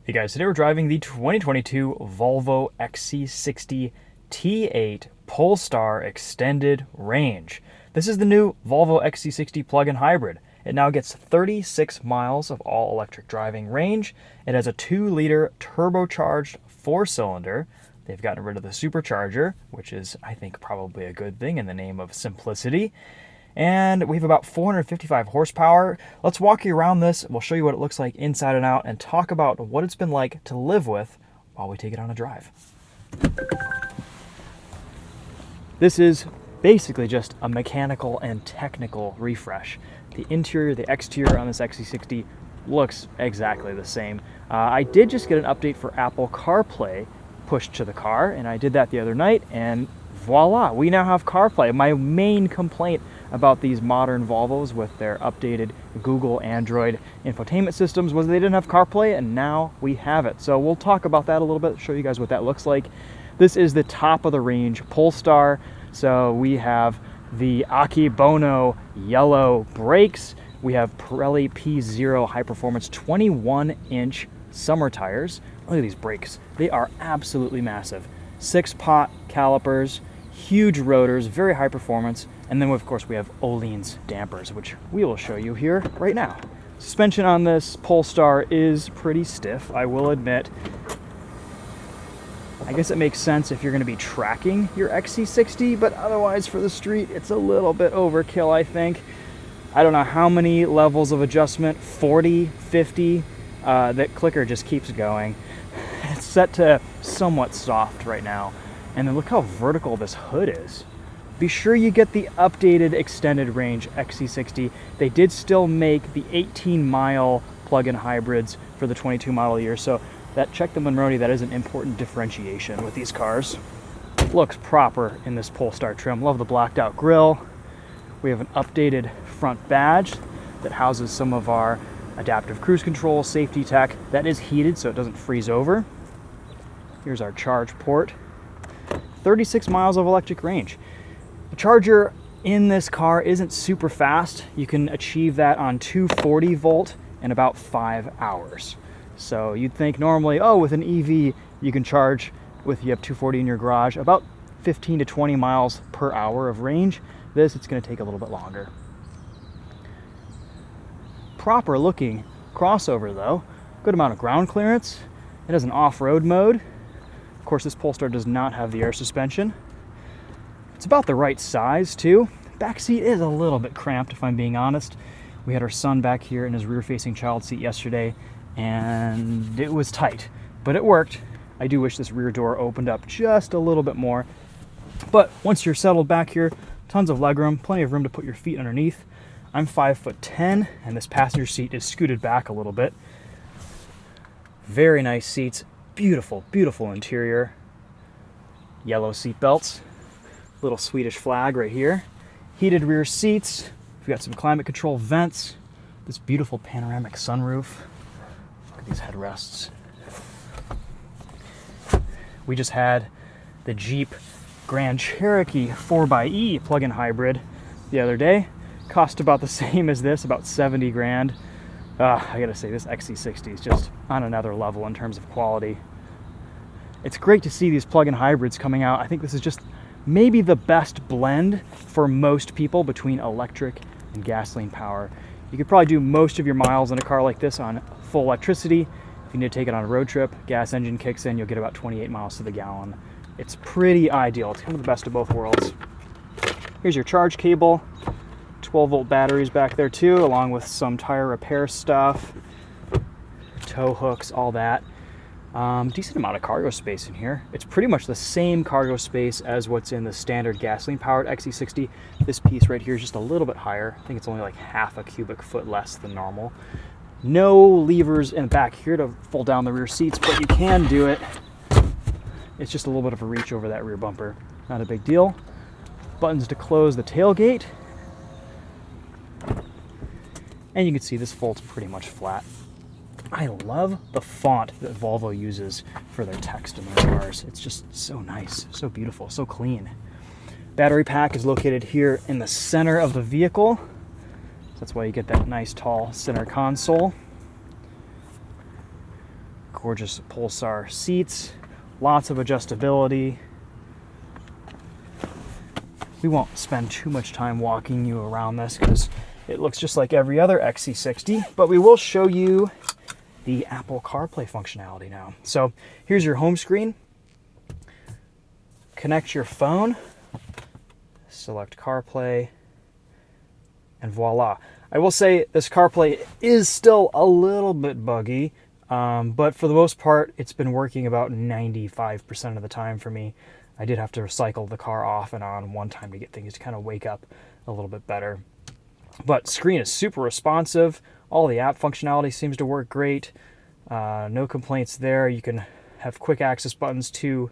Hey guys, today we're driving the 2022 Volvo XC60 T8 Polestar Extended Range. This is the new Volvo XC60 plug-in hybrid. It now gets 36 miles of all-electric driving range. It has a 2-liter turbocharged 4-cylinder. They've gotten rid of the supercharger, which is, I think, probably a good thing in the name of simplicity. And we have about 455 horsepower. Let's walk you around this. We'll show you what it looks like inside and out and talk about what it's been like to live with while we take it on a drive. This is basically just a mechanical and technical refresh. The interior, the exterior on this XC60 looks exactly the same. I did just get an update for Apple CarPlay pushed to the car, and I did that the other night, and voila, we now have CarPlay. My main complaint about these modern Volvos with their updated Google Android infotainment systems was they didn't have CarPlay, and now we have it. So we'll talk about that a little bit, show you guys what that looks like. This is the top of the range Polestar. So we have the Akebono yellow brakes. We have Pirelli P0 high performance 21-inch summer tires. Look at these brakes. They are absolutely massive. 6-pot calipers, huge rotors, very high performance. And then, of course, we have Öhlins dampers, which we will show you here right now. Suspension on this Polestar is pretty stiff, I will admit. I guess it makes sense if you're going to be tracking your XC60, but otherwise for the street, it's a little bit overkill, I think. I don't know how many levels of adjustment, 40, 50, that clicker just keeps going. It's set to somewhat soft right now. And then look how vertical this hood is. Be sure you get the updated extended range XC60. They did still make the 18-mile plug-in hybrids for the 22 model year, so check the Monroney, that is an important differentiation with these cars. Looks proper in this Polestar trim. Love the blacked out grille. We have an updated front badge that houses some of our adaptive cruise control, safety tech. That is heated so it doesn't freeze over. Here's our charge port. 36 miles of electric range. The charger in this car isn't super fast. You can achieve that on 240 volt in about 5 hours. So you'd think normally, oh, with an EV, you can charge you have 240 in your garage, about 15 to 20 miles per hour of range. It's going to take a little bit longer. Proper looking crossover though. Good amount of ground clearance. It has an off-road mode. Of course, this Polestar does not have the air suspension. It's about the right size too. Back seat is a little bit cramped if I'm being honest. We had our son back here in his rear-facing child seat yesterday and it was tight, but it worked. I do wish this rear door opened up just a little bit more. But once you're settled back here, tons of legroom, plenty of room to put your feet underneath. I'm 5'10", and this passenger seat is scooted back a little bit. Very nice seats, beautiful, beautiful interior. Yellow seat belts. Little Swedish flag right here. Heated rear seats. We've got some climate control vents. This beautiful panoramic sunroof. Look at these headrests. We just had the Jeep Grand Cherokee 4xe plug-in hybrid the other day. Cost about the same as this, about 70 grand. I gotta say, this XC60 is just on another level in terms of quality. It's great to see these plug-in hybrids coming out. I think this is just maybe the best blend for most people between electric and gasoline power. You could probably do most of your miles in a car like this on full electricity. If you need to take it on a road trip, gas engine kicks in, you'll get about 28 miles to the gallon. It's pretty ideal. It's kind of the best of both worlds. Here's your charge cable. 12-volt batteries back there too, along with some tire repair stuff, tow hooks, all that. Decent amount of cargo space in here. It's pretty much the same cargo space as what's in the standard gasoline-powered XC60. This piece right here is just a little bit higher. I think it's only like half a cubic foot less than normal. No levers in the back here to fold down the rear seats, but you can do it. It's just a little bit of a reach over that rear bumper. Not a big deal. Buttons to close the tailgate. And you can see this folds pretty much flat. I love the font that Volvo uses for their text in their cars. It's just so nice, so beautiful, so clean. Battery pack is located here in the center of the vehicle. So that's why you get that nice tall center console. gorgeous Polestar seats, lots of adjustability. We won't spend too much time walking you around this because it looks just like every other XC60, but we will show you the Apple CarPlay functionality now. So here's your home screen. Connect your phone, select CarPlay, and voila. I will say this CarPlay is still a little bit buggy, but for the most part, it's been working about 95% of the time for me. I did have to cycle the car off and on one time to get things to kind of wake up a little bit better. But screen is super responsive. All the app functionality seems to work great. No complaints there. You can have quick access buttons to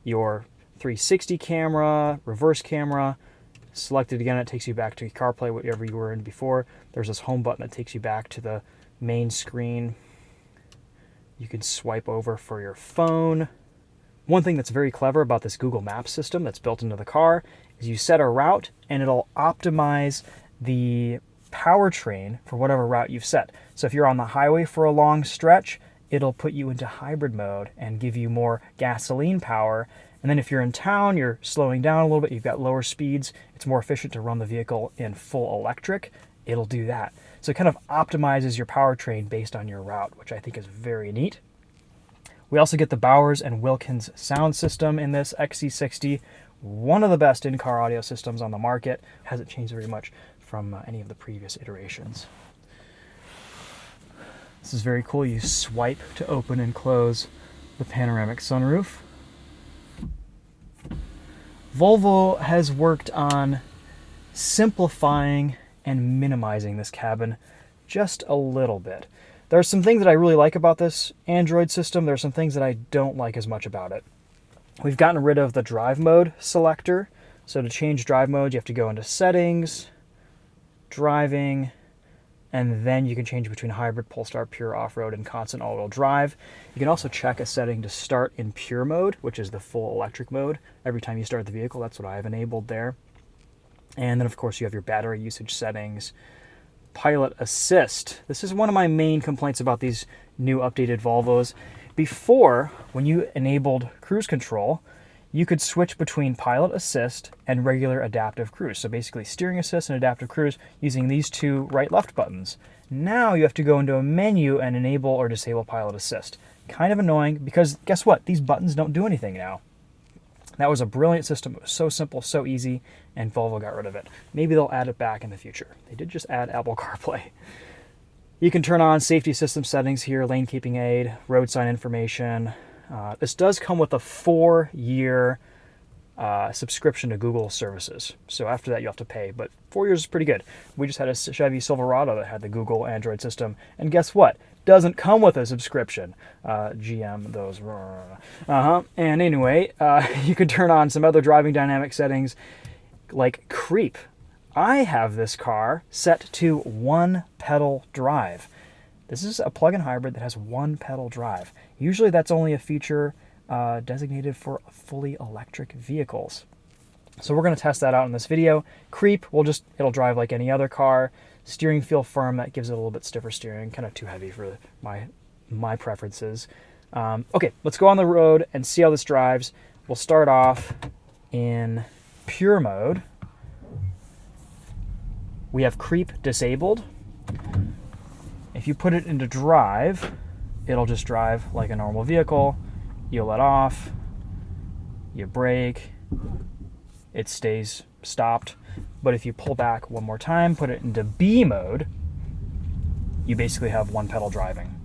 your 360 camera, reverse camera. Select it again, it takes you back to CarPlay, whatever you were in before. There's this home button that takes you back to the main screen. You can swipe over for your phone. One thing that's very clever about this Google Maps system that's built into the car is you set a route and it'll optimize the powertrain for whatever route you've set. So if you're on the highway for a long stretch, it'll put you into hybrid mode and give you more gasoline power. And then if you're in town, you're slowing down a little bit, you've got lower speeds, it's more efficient to run the vehicle in full electric, it'll do that. So it kind of optimizes your powertrain based on your route, which I think is very neat. We also get the Bowers and Wilkins sound system in this XC60, one of the best in-car audio systems on the market. Hasn't changed very much from any of the previous iterations. This is very cool. You swipe to open and close the panoramic sunroof. Volvo has worked on simplifying and minimizing this cabin just a little bit. There are some things that I really like about this Android system. There are some things that I don't like as much about it. We've gotten rid of the drive mode selector. So to change drive mode, you have to go into settings, driving, and then you can change between hybrid, Polestar, pure off-road, and constant all-wheel drive. You can also check a setting to start in pure mode, which is the full electric mode. Every time you start the vehicle, that's what I have enabled there. And then, of course, you have your battery usage settings. Pilot assist. This is one of my main complaints about these new updated Volvos. Before, when you enabled cruise control, you could switch between pilot assist and regular adaptive cruise. So basically steering assist and adaptive cruise using these two right-left buttons. Now you have to go into a menu and enable or disable pilot assist. Kind of annoying because guess what? These buttons don't do anything now. That was a brilliant system. It was so simple, so easy, and Volvo got rid of it. Maybe they'll add it back in the future. They did just add Apple CarPlay. You can turn on safety system settings here, lane keeping aid, road sign information. This does come with a 4-year subscription to Google services. So after that, you have to pay, but 4 years is pretty good. We just had a Chevy Silverado that had the Google Android system, and guess what? Doesn't come with a subscription. GM, those. And anyway, you can turn on some other driving dynamic settings like creep. I have this car set to 1-pedal drive. This is a plug-in hybrid that has 1-pedal drive. Usually that's only a feature designated for fully electric vehicles. So we're going to test that out in this video. Creep, it'll drive like any other car. Steering feel firm, that gives it a little bit stiffer steering, kind of too heavy for my preferences. Okay, let's go on the road and see how this drives. We'll start off in pure mode. We have creep disabled. If you put it into drive, it'll just drive like a normal vehicle. You let off, you brake, it stays stopped. But if you pull back one more time, put it into B mode, you basically have 1-pedal driving.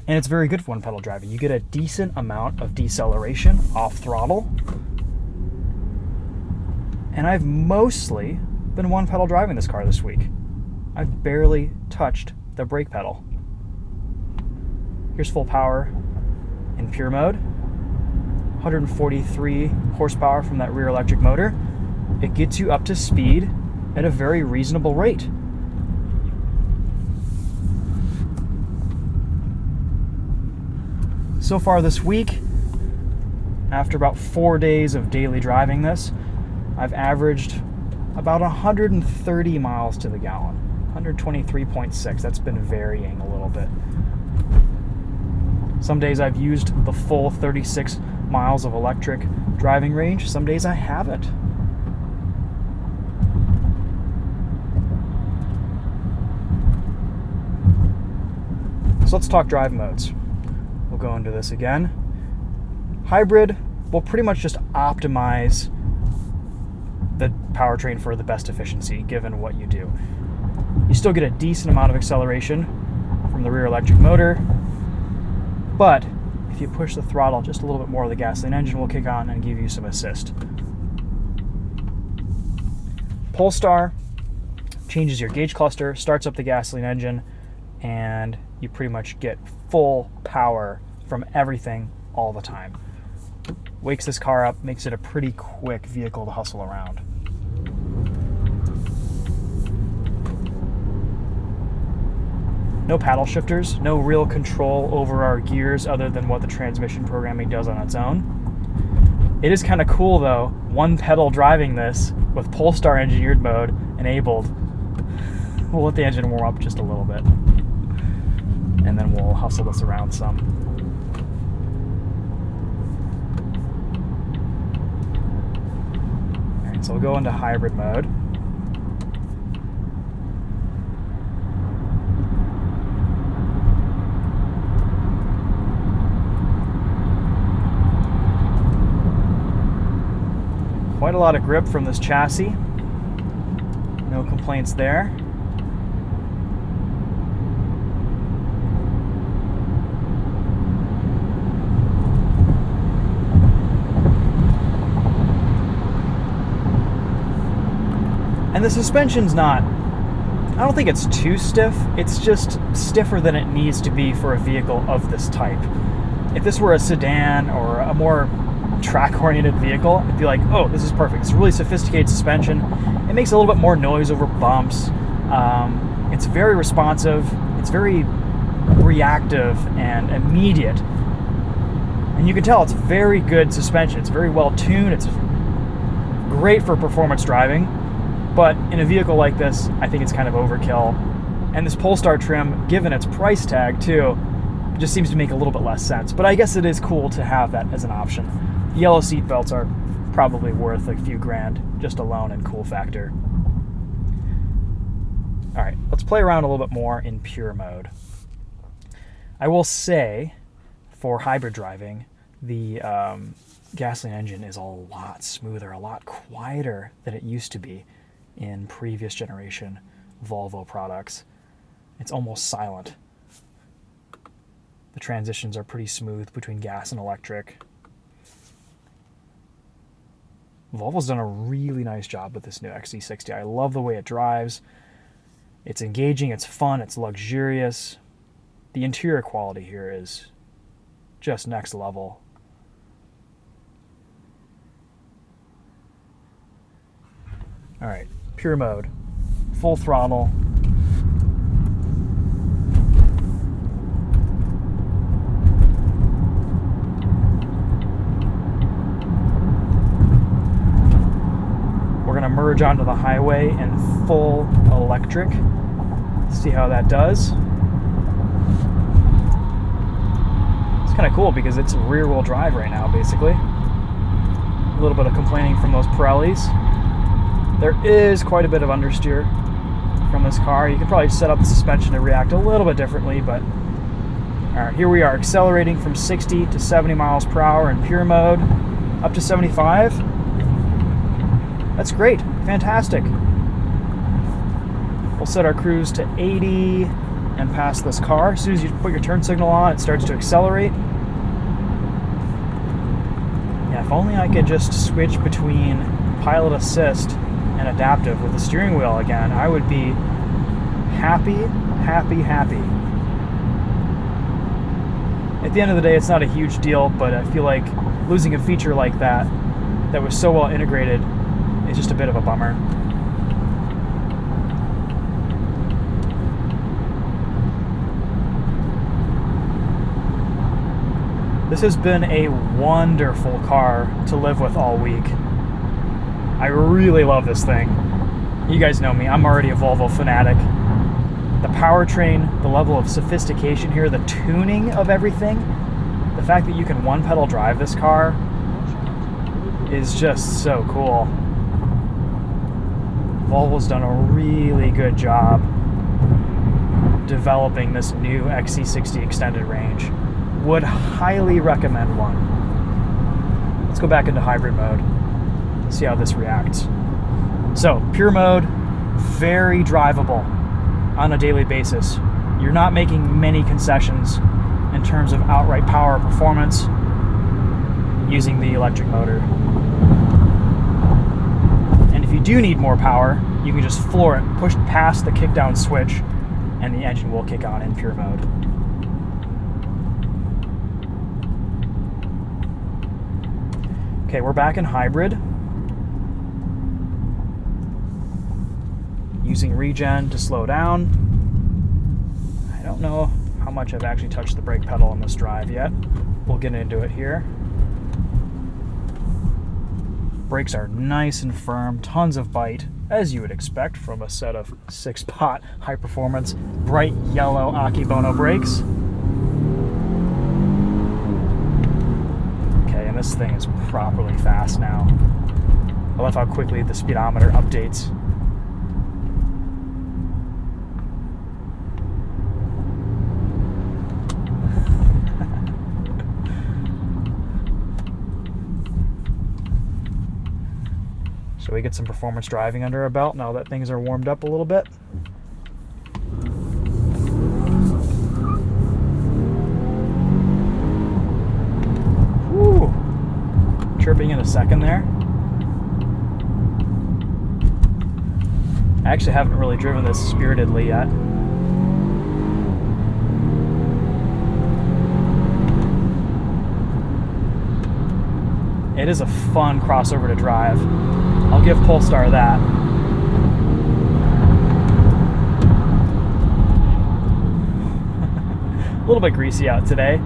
And it's very good for 1-pedal driving. You get a decent amount of deceleration off throttle. And I've mostly been 1-pedal driving this car this week. I've barely touched the brake pedal. Here's full power in pure mode. 143 horsepower from that rear electric motor. It gets you up to speed at a very reasonable rate. So far this week, after about 4 days of daily driving this, I've averaged about 130 miles to the gallon. 123.6. That's been varying a little bit. Some days I've used the full 36 miles of electric driving range. Some days I haven't. So let's talk drive modes. We'll go into this again. Hybrid will pretty much just optimize the powertrain for the best efficiency given what you do. You still get a decent amount of acceleration from the rear electric motor, but if you push the throttle just a little bit more, the gasoline engine will kick on and give you some assist. Polestar changes your gauge cluster, starts up the gasoline engine, and you pretty much get full power from everything all the time. Wakes this car up, makes it a pretty quick vehicle to hustle around. No paddle shifters, no real control over our gears other than what the transmission programming does on its own. It is kind of cool though, one pedal driving this with Polestar engineered mode enabled. We'll let the engine warm up just a little bit, and then we'll hustle this around some. All right, so we'll go into hybrid mode. Quite a lot of grip from this chassis. No complaints there. And the suspension's not, I don't think it's too stiff. It's just stiffer than it needs to be for a vehicle of this type. If this were a sedan or a more track-oriented vehicle, I'd be like, oh, this is perfect. It's really sophisticated suspension. It makes a little bit more noise over bumps. It's very responsive. It's very reactive and immediate. And you can tell it's very good suspension. It's very well tuned. It's great for performance driving. But in a vehicle like this, I think it's kind of overkill. And this Polestar trim, given its price tag too, just seems to make a little bit less sense. But I guess it is cool to have that as an option. Yellow seat belts are probably worth a few grand just alone in cool factor. All right, let's play around a little bit more in pure mode. I will say, for hybrid driving, the gasoline engine is a lot smoother, a lot quieter than it used to be in previous generation Volvo products. It's almost silent. The transitions are pretty smooth between gas and electric. Volvo's done a really nice job with this new XC60. I love the way it drives. It's engaging, it's fun, it's luxurious. The interior quality here is just next level. All right, pure mode, full throttle. We're gonna merge onto the highway in full electric. See how that does. It's kind of cool because it's rear-wheel drive right now, basically. A little bit of complaining from those Pirellis. There is quite a bit of understeer from this car. You could probably set up the suspension to react a little bit differently, but all right, here we are accelerating from 60 to 70 miles per hour in pure mode, up to 75. That's great, fantastic. We'll set our cruise to 80 and pass this car. As soon as you put your turn signal on, it starts to accelerate. Yeah, if only I could just switch between pilot assist and adaptive with the steering wheel again, I would be happy, happy, happy. At the end of the day, it's not a huge deal, but I feel like losing a feature like that was so well integrated is just a bit of a bummer. This has been a wonderful car to live with all week. I really love this thing. You guys know me, I'm already a Volvo fanatic. The powertrain, the level of sophistication here, the tuning of everything the fact that you can one pedal drive this car is just so cool. Volvo's done a really good job developing this new XC60 extended range. Would highly recommend one. Let's go back into hybrid mode, see how this reacts. So, pure mode, very drivable on a daily basis. You're not making many concessions in terms of outright power performance using the electric motor. And if you do need more power, you can just floor it, push past the kickdown switch, and the engine will kick on in pure mode. Okay, we're back in hybrid. Using regen to slow down. I don't know how much I've actually touched the brake pedal on this drive yet. We'll get into it here. Brakes are nice and firm, tons of bite, as you would expect from a set of 6-pot high-performance, bright yellow Akebono brakes. Okay, and this thing is properly fast now. I love how quickly the speedometer updates. So we get some performance driving under our belt now that things are warmed up a little bit. Woo! Chirping in a second there. I actually haven't really driven this spiritedly yet. It is a fun crossover to drive. I'll give Polestar that. A little bit greasy out today.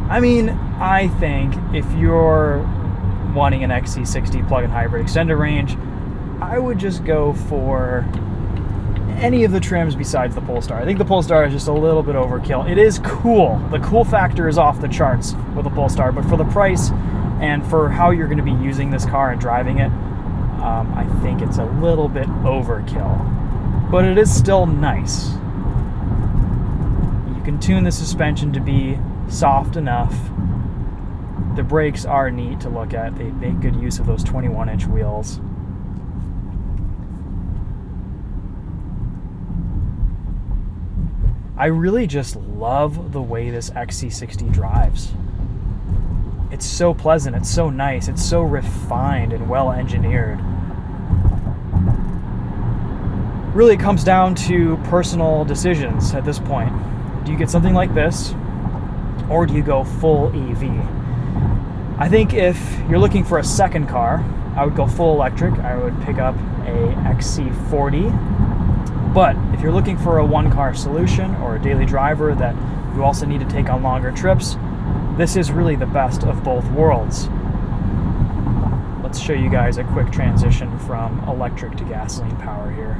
I mean, I think if you're wanting an XC60 plug-in hybrid extended range, I would just go for any of the trims besides the Polestar. I think the Polestar is just a little bit overkill. It is cool. The cool factor is off the charts with the Polestar, but for the price and for how you're going to be using this car and driving it, I think it's a little bit overkill. But it is still nice. You can tune the suspension to be soft enough. The brakes are neat to look at. They make good use of those 21-inch wheels. I really just love the way this XC60 drives. It's so pleasant, it's so nice, it's so refined and well engineered. Really, it comes down to personal decisions at this point. Do you get something like this, or do you go full EV? I think if you're looking for a second car, I would go full electric. I would pick up a XC40. But if you're looking for a one-car solution or a daily driver that you also need to take on longer trips, this is really the best of both worlds. Let's show you guys a quick transition from electric to gasoline power here.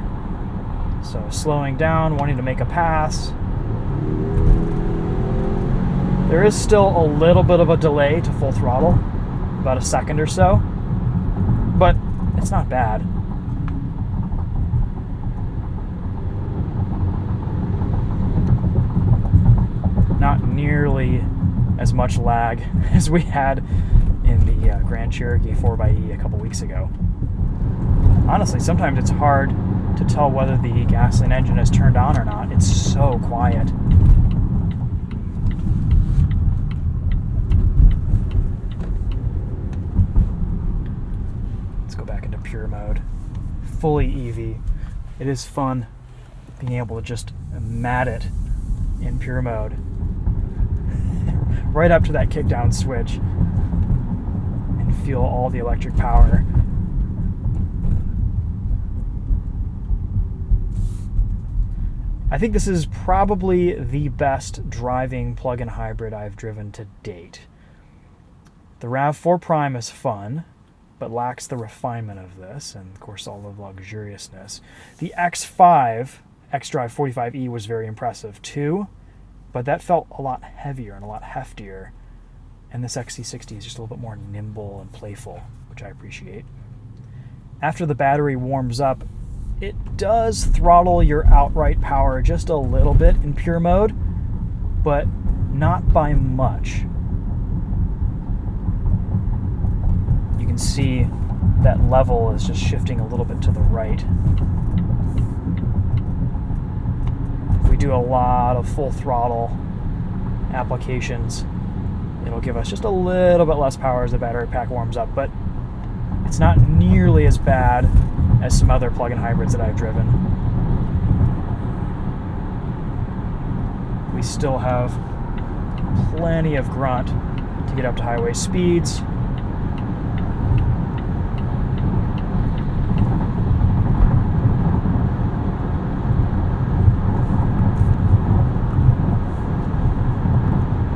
So slowing down, wanting to make a pass. There is still a little bit of a delay to full throttle, about a second or so, but it's not bad. Not nearly as much lag as we had in the Grand Cherokee 4xe a couple weeks ago. Honestly, sometimes it's hard to tell whether the gasoline engine is turned on or not. It's so quiet. Let's go back into pure mode. Fully EV. It is fun being able to just mat it in pure mode. Right up to that kickdown switch and feel all the electric power. I think this is probably the best driving plug-in hybrid I've driven to date. The RAV4 Prime is fun, but lacks the refinement of this, and of course all the luxuriousness. The X5 xDrive 45e was very impressive too, but that felt a lot heavier and a lot heftier, and this XC60 is just a little bit more nimble and playful, which I appreciate. After the battery warms up, it does throttle your outright power just a little bit in pure mode, but not by much. You can see that level is just shifting a little bit to the right. If we do a lot of full throttle applications, it'll give us just a little bit less power as the battery pack warms up, but it's not nearly as bad as some other plug-in hybrids that I've driven. We still have plenty of grunt to get up to highway speeds.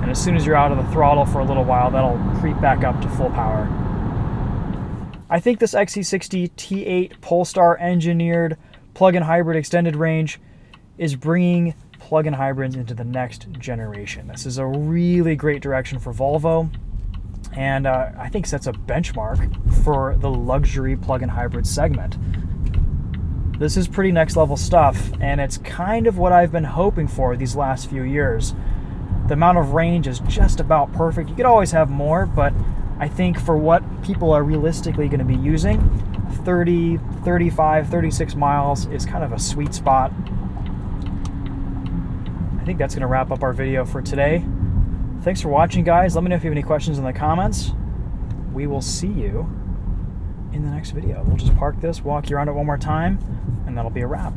And as soon as you're out of the throttle for a little while, that'll creep back up to full power. I think this XC60 T8 Polestar engineered plug-in hybrid extended range is bringing plug-in hybrids into the next generation. This is a really great direction for Volvo, and I think sets a benchmark for the luxury plug-in hybrid segment. This is pretty next level stuff, and it's kind of what I've been hoping for these last few years. The amount of range is just about perfect. You could always have more, but I think for what people are realistically going to be using, 30, 35, 36 miles is kind of a sweet spot. I think that's going to wrap up our video for today. Thanks for watching, guys. Let me know if you have any questions in the comments. We will see you in the next video. We'll just park this, walk you around it one more time, and that'll be a wrap.